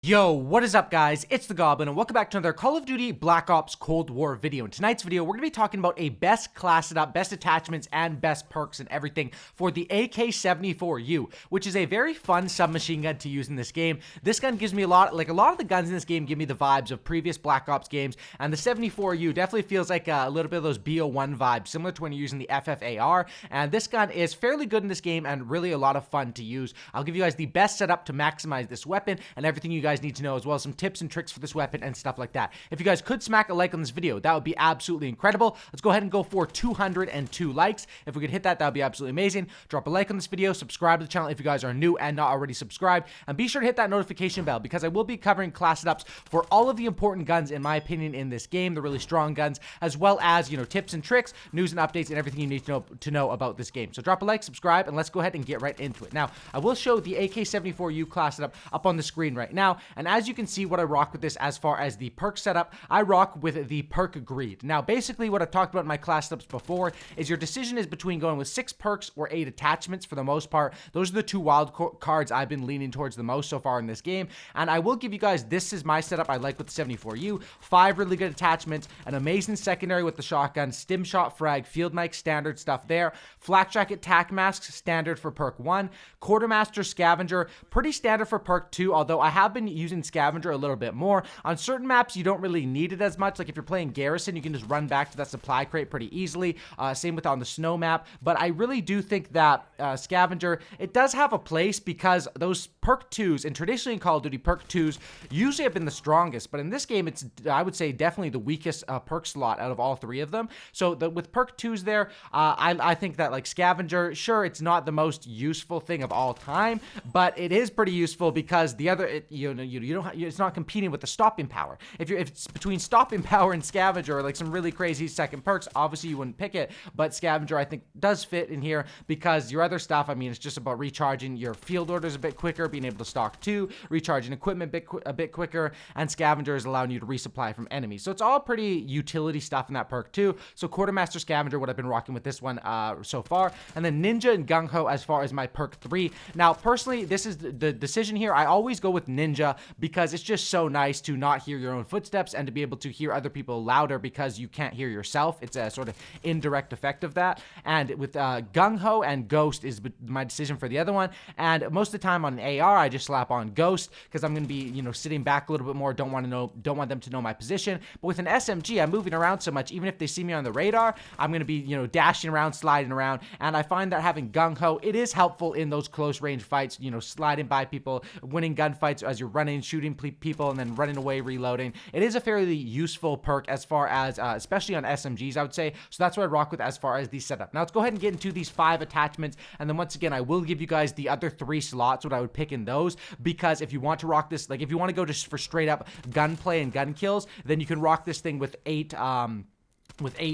Yo, what is up guys? It's the Goblin and welcome back to another Call of Duty Black Ops Cold War video. In tonight's video, we're going to be talking about a best class setup, best attachments, and best perks and everything for the AK-74U, which is a very fun submachine gun to use in this game. This gun gives me a lot of the guns in this game give me the vibes of previous Black Ops games, and the 74U definitely feels like a little bit of those BO1 vibes, similar to when you're using the FFAR, and this gun is fairly good in this game and really a lot of fun to use. I'll give you guys the best setup to maximize this weapon and everything you guys need to know, as well as some tips and tricks for this weapon and stuff like that. If you guys could smack a like on this video, that would be absolutely incredible. Let's go ahead and go for 202 likes. If we could hit that would be absolutely amazing. Drop a like on this video, subscribe to the channel if you guys are new and not already subscribed, and be sure to hit that notification bell because I will be covering class setups for all of the important guns, in my opinion, in this game, the really strong guns, as well as, tips and tricks, news and updates, and everything you need to know about this game. So drop a like, subscribe, and let's go ahead and get right into it. Now, I will show the AK-74U class setup up on the screen right now, and as you can see what I rock with this as far as the perk setup, I rock with the perk greed. Now, basically what I've talked about in my class setups before is your decision is between going with 6 perks or 8 attachments for the most part. Those are the two wild cards I've been leaning towards the most so far in this game, and I will give you guys, this is my setup I like with the 74U. 5 really good attachments, an amazing secondary with the shotgun, stim shot frag, field mic, standard stuff there, flak jacket tac masks, standard for perk 1, quartermaster scavenger, pretty standard for perk 2, although I have been using scavenger a little bit more. On certain maps, you don't really need it as much. Like if you're playing Garrison, you can just run back to that supply crate pretty easily. Same with on the snow map. But I really do think that scavenger, it does have a place because those perk 2s, and traditionally in Call of Duty, perk 2s usually have been the strongest. But in this game, it's, I would say, definitely the weakest perk slot out of all 3 of them. So with perk 2s there, I think that like scavenger, sure, it's not the most useful thing of all time, but it is pretty useful because the other, it's not competing with the stopping power. If it's between stopping power and scavenger, or like some really crazy second perks, obviously you wouldn't pick it, but scavenger I think does fit in here because your other stuff, I mean, it's just about recharging your field orders a bit quicker, being able to stock 2, recharging equipment a bit quicker, and scavenger is allowing you to resupply from enemies. So it's all pretty utility stuff in that perk too. So quartermaster scavenger, what I've been rocking with this one so far, and then ninja and gung ho as far as my perk 3. Now personally, this is the decision here. I always go with ninja because it's just so nice to not hear your own footsteps and to be able to hear other people louder because you can't hear yourself. It's a sort of indirect effect of that. And with gung-ho and ghost is my decision for the other one. And most of the time on an AR, I just slap on ghost because I'm going to be, sitting back a little bit more. Don't want them to know my position. But with an SMG, I'm moving around so much. Even if they see me on the radar, I'm going to be, dashing around, sliding around. And I find that having gung-ho, it is helpful in those close range fights, sliding by people, winning gunfights as you're running, shooting people, and then running away, reloading. It is a fairly useful perk as far as, especially on SMGs, I would say. So that's what I rock with as far as the setup. Now let's go ahead and get into these 5 attachments. And then once again, I will give you guys the other 3 slots, what I would pick in those, because if you want to rock this, like if you want to go just for straight up gunplay and gun kills, then you can rock this thing with 8,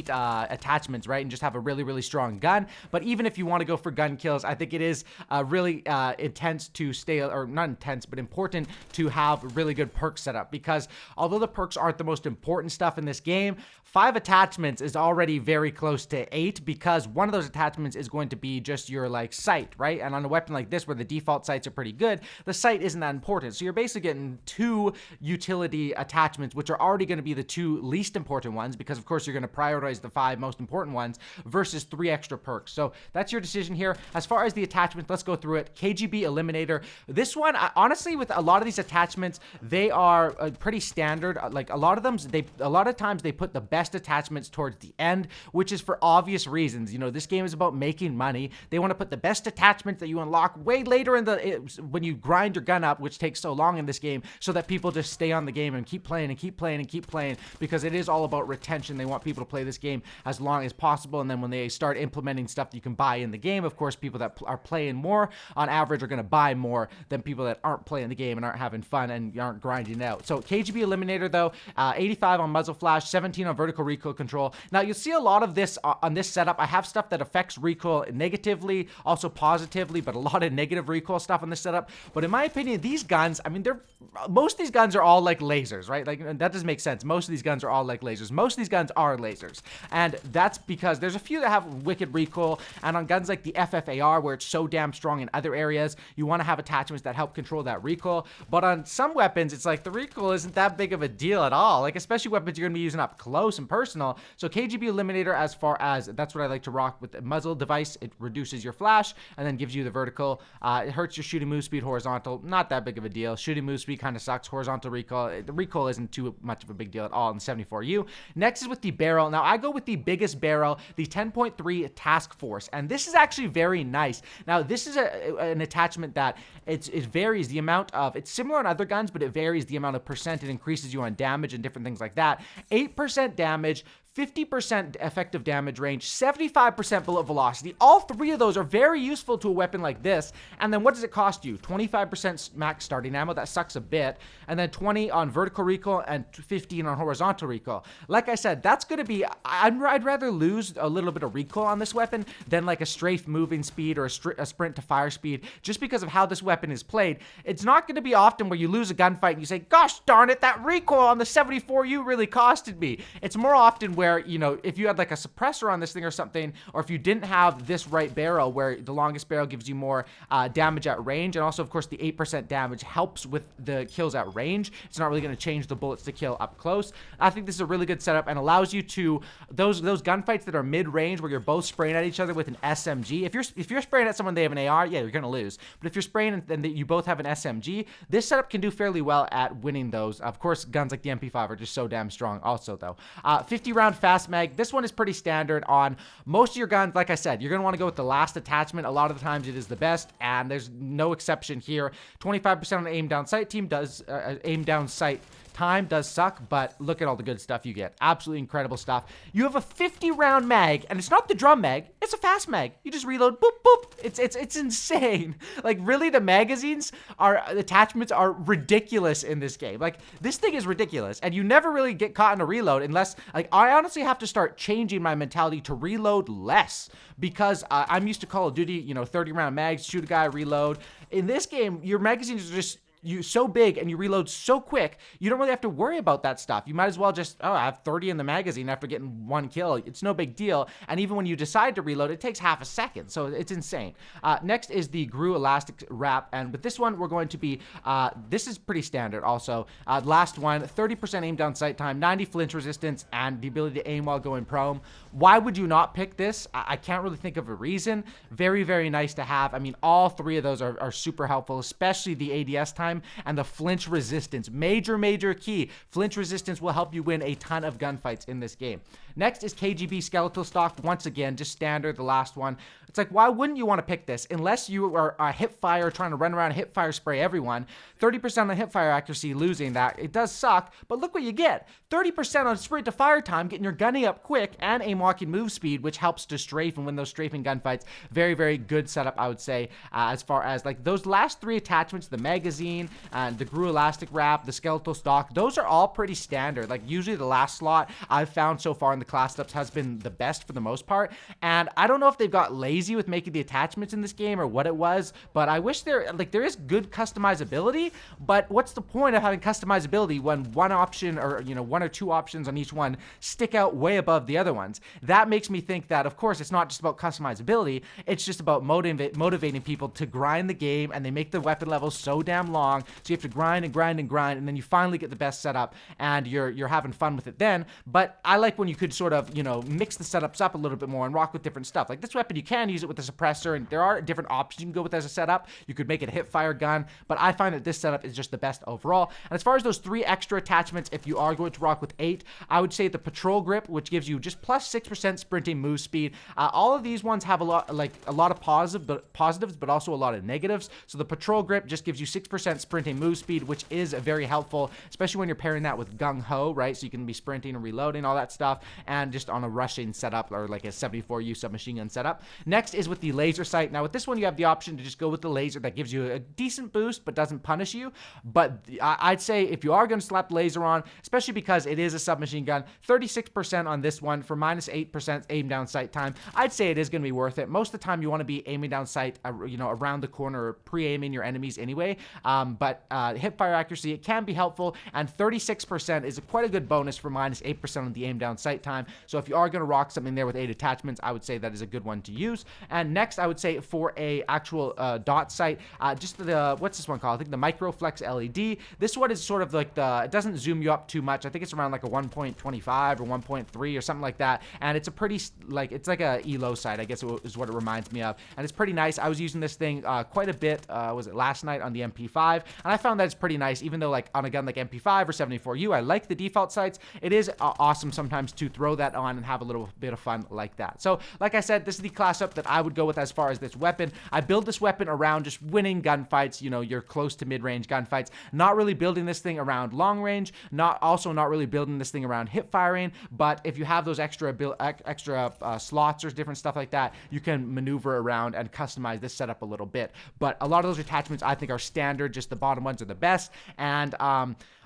attachments, right, and just have a really, really strong gun. But even if you want to go for gun kills, I think it is really intense to stay, or not intense, but important to have really good perk setup, because although the perks aren't the most important stuff in this game, 5 attachments is already very close to 8, because one of those attachments is going to be just your like sight, right? And on a weapon like this where the default sights are pretty good, the sight isn't that important. So you're basically getting 2 utility attachments, which are already going to be the 2 least important ones, because of course you're going to prioritize the 5 most important ones versus 3 extra perks. So that's your decision here. As far as the attachments, let's go through it. KGB Eliminator. This one, honestly, with a lot of these attachments, they are pretty standard. Like a lot of times they put the best attachments towards the end, which is for obvious reasons. This game is about making money. They want to put the best attachments that you unlock way later in when you grind your gun up, which takes so long in this game, so that people just stay on the game and keep playing and keep playing and keep playing, because it is all about retention. They want people to play this game as long as possible, and then when they start implementing stuff that you can buy in the game, of course, people that are playing more on average are going to buy more than people that aren't playing the game and aren't having fun and aren't grinding it out. So KGB Eliminator though, 85 on muzzle flash, 17 on vertical recoil control. Now you'll see a lot of this on this setup. I have stuff that affects recoil negatively, also positively, but a lot of negative recoil stuff on this setup. But in my opinion, these guns, I mean, most of these guns are all like lasers, right? Like that doesn't make sense. Most of these guns are all like lasers. Most of these guns are lasers. lasers. And that's because there's a few that have wicked recoil, and on guns like the FFAR, where it's so damn strong in other areas, you want to have attachments that help control that recoil. But on some weapons, it's like the recoil isn't that big of a deal at all, like especially weapons you're going to be using up close and personal. So KGB Eliminator, as far as that's what I like to rock with the muzzle device. It reduces your flash and then gives you the vertical. It hurts your shooting move speed. Horizontal, not that big of a deal. Shooting move speed kind of sucks. Horizontal recoil, the recoil isn't too much of a big deal at all in 74U. Next is with the barrel. Now I go with the biggest barrel, the 10.3 Task Force, and this is actually very nice. Now this is an attachment that it varies the amount of, it's similar on other guns, but it varies the amount of percent it increases you on damage and different things like that. 8% damage, 50% effective damage range, 75% bullet velocity. All three of those are very useful to a weapon like this. And then what does it cost you? 25% max starting ammo. That sucks a bit. And then 20 on vertical recoil and 15 on horizontal recoil. Like I said, that's going to be, I'd rather lose a little bit of recoil on this weapon than like a strafe moving speed or a sprint to fire speed, just because of how this weapon is played. It's not going to be often where you lose a gunfight and you say, gosh darn it, that recoil on the 74U really costed me. It's more often where, you know, if you had like a suppressor on this thing or something, or if you didn't have this right barrel where the longest barrel gives you more damage at range, and also of course the 8% damage helps with the kills at range. It's not really going to change the bullets to kill up close. I think this is a really good setup and allows you to, those gunfights that are mid-range where you're both spraying at each other with an SMG. If you're spraying at someone, they have an AR, yeah, you're going to lose. But if you're spraying and you both have an SMG, this setup can do fairly well at winning those. Of course, guns like the MP5 are just so damn strong also though. 50 round fast mag. This one is pretty standard on most of your guns. Like I said, you're going to want to go with the last attachment. A lot of the times it is the best, and there's no exception here. 25% on the aim down sight team does aim down sight time does suck, but look at all the good stuff you get. Absolutely incredible stuff. You have a 50 round mag, and it's not the drum mag, it's a fast mag. You just reload, boop, boop. It's insane. Like, really, the magazines attachments are ridiculous in this game. Like, this thing is ridiculous, and you never really get caught in a reload unless, like, I honestly have to start changing my mentality to reload less, because I'm used to Call of Duty, you know, 30 round mags, shoot a guy, reload. In this game, your magazines are just so big and you reload so quick, you don't really have to worry about that stuff. You might as well just, I have 30 in the magazine after getting one kill. It's no big deal. And even when you decide to reload, it takes half a second. So it's insane. Next is the GRU Elastic Wrap. And with this one, we're going to be, this is pretty standard also. Last one, 30% aim down sight time, 90 flinch resistance, and the ability to aim while going prone. Why would you not pick this? I can't really think of a reason. Very, very nice to have. I mean, all three of those are super helpful, especially the ADS time and the flinch resistance. Major key. Flinch resistance will help you win a ton of gunfights in this game. Next is KGB Skeletal Stock. Once again, just standard, the last one. It's like, why wouldn't you want to pick this? Unless you are a hip fire trying to run around and hip fire spray everyone. 30% on hip fire accuracy, losing that. It does suck, but look what you get. 30% on sprint to fire time, getting your gunning up quick, and aim walking move speed, which helps to strafe and win those strafing gunfights. Very, very good setup, I would say, as far as like those last three attachments, the magazine, and the GRU Elastic Wrap, the Skeletal Stock, those are all pretty standard. Like, usually the last slot I've found so far in the class setups has been the best for the most part, and I don't know if they've got lazy with making the attachments in this game or what it was, but I wish there is good customizability, but what's the point of having customizability when one option, or you know, one or two options on each one stick out way above the other ones? That makes me think that, of course, it's not just about customizability, it's just about motivating people to grind the game, and they make the weapon levels so damn long, so you have to grind, and then you finally get the best setup, and you're having fun with it then. But I like when you could sort of, you know, mix the setups up a little bit more and rock with different stuff. Like this weapon, you can use it with a suppressor, and there are different options you can go with as a setup. You could make it a hip fire gun, but I find that this setup is just the best overall. And as far as those three extra attachments, if you are going to rock with 8, I would say the Patrol Grip, which gives you just plus 6% sprinting move speed. All of these ones have a lot of positives, but also a lot of negatives. So the Patrol Grip just gives you 6% sprinting move speed, which is very helpful, especially when you're pairing that with Gung Ho, right? So you can be sprinting and reloading, all that stuff, and just on a rushing setup or like a 74U submachine gun setup. Next is with the laser sight. Now with this one, you have the option to just go with the laser that gives you a decent boost but doesn't punish you. But I'd say if you are going to slap the laser on, especially because it is a submachine gun, 36% on this one for minus 8% aim down sight time. I'd say it is going to be worth it. Most of the time you want to be aiming down sight, you know, around the corner or pre-aiming your enemies anyway. but hip fire accuracy, it can be helpful, and 36% is quite a good bonus for minus 8% on the aim down sight time. So if you are going to rock something there with 8 attachments, I would say that is a good one to use. And next, I would say for a actual dot sight, just the, what's this one called? I think the Microflex LED. This one is sort of like it doesn't zoom you up too much. I think it's around like a 1.25 or 1.3 or something like that. And it's a pretty, it's like a ELO sight, I guess is what it reminds me of. And it's pretty nice. I was using this thing quite a bit, was it last night on the MP5? And I found that it's pretty nice, even though like on a gun like MP5 or 74U, I like the default sights. It is awesome sometimes to throw that on and have a little bit of fun like that. So like I said, this is the class up that I would go with as far as this weapon. I build this weapon around just winning gunfights, you know, your close to mid-range gunfights, not really building this thing around long range, not really building this thing around hip firing, but if you have those extra slots or different stuff like that, you can maneuver around and customize this setup a little bit. But a lot of those attachments I think are standard, just the bottom ones are the best, and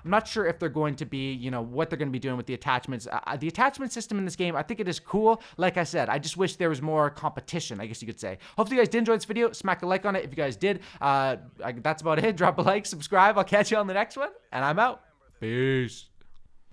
I'm not sure if they're going to be, you know, what they're going to be doing with the attachments. The attachment system in this game, I think it is cool. Like I said, I just wish there was more competition, I guess you could say. Hopefully you guys did enjoy this video. Smack a like on it if you guys did. That's about it. Drop a like, subscribe. I'll catch you on the next one, and I'm out. Peace.